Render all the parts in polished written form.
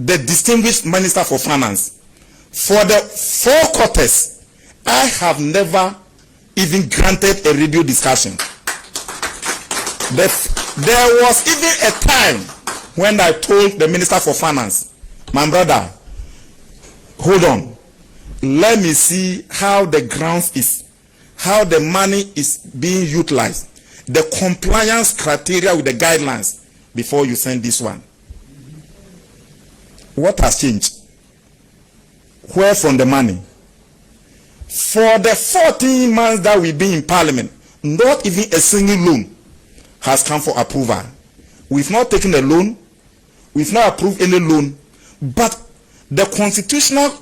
the distinguished Minister for Finance, for the 4 quarters, I have never even granted a radio discussion. There was even a time when I told the Minister for Finance, my brother, hold on, let me see how the grounds is, how the money is being utilized, the compliance criteria with the guidelines before you send this one. What has changed? Where from the money? For the 14 months that we've been in Parliament, not even a single loan has come for approval. We've not taken a loan, we've not approved any loan, but the constitutional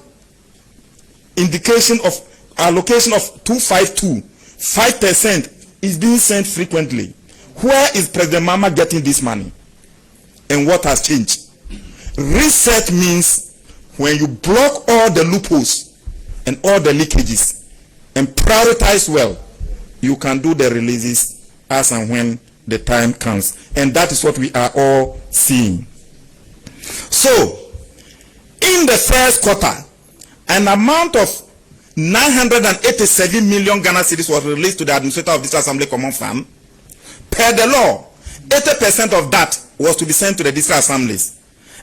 indication of allocation of 252, 5% is being sent frequently. Where is President Mama getting this money? And what has changed? Reset means when you block all the loopholes and all the leakages and prioritize well, you can do the releases as and when the time comes. And that is what we are all seeing. So, in the first quarter, an amount of 987 million Ghana cedis was released to the administrator of District Assembly Common Fund. Per the law, 80% of that was to be sent to the district assemblies.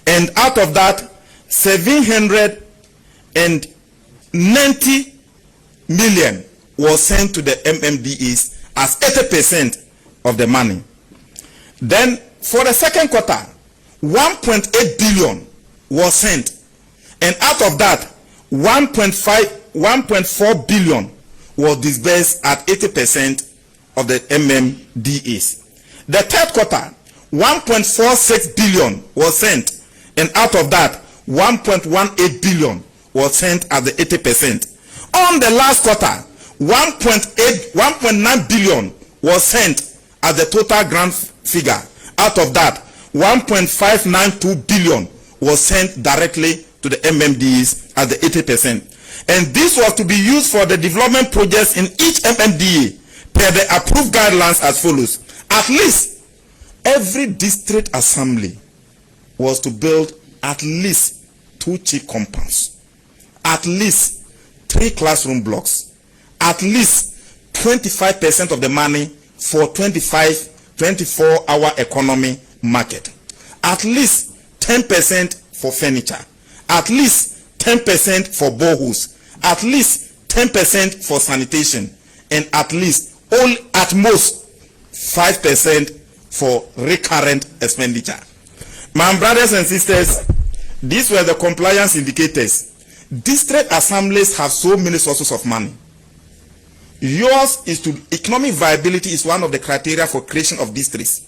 And out of that, 790 million was sent to the MMDAs as 80% of the money. Then, for the second quarter, 1.8 billion was sent. And out of that, 1.4 billion was disbursed at 80% of the MMDAs. The third quarter, 1.46 billion was sent, and out of that, 1.18 billion was sent at the 80%. On the last quarter, 1.9 billion was sent at the total grant figure. Out of that, 1.592 billion was sent directly to the MMDAs at the 80%. And this was to be used for the development projects in each MMDA per the approved guidelines as follows. At least every district assembly was to build at least 2 cheap compounds, at least 3 classroom blocks, at least 25% of the money for 24-hour economy market, at least 10% for furniture, at least 10% for boreholes, at least 10% for sanitation, and at least, at most, 5% for recurrent expenditure. My brothers and sisters, these were the compliance indicators. District assemblies have so many sources of money. Yours is to, economic viability is one of the criteria for creation of districts.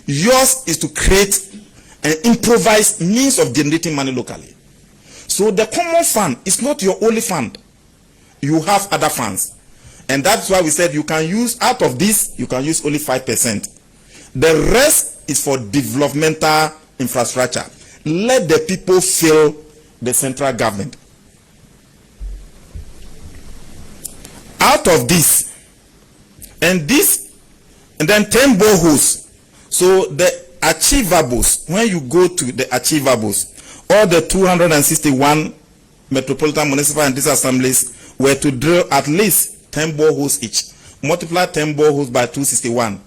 Yours is to create an improvised means of generating money locally. So the common fund is not your only fund. You have other funds. And that's why we said you can use, out of this, you can use only 5%. The rest is for developmental infrastructure. Let the people fill the central government. Out of this, and then 10 boreholes. So the achievables, when you go to the achievables, all the 261 Metropolitan, Municipal and District Assemblies were to drill at least 10 boreholes each. Multiply 10 boreholes by 261.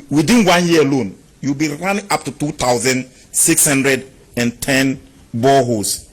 Within 1 year alone, you'll be running up to 2,610 boreholes.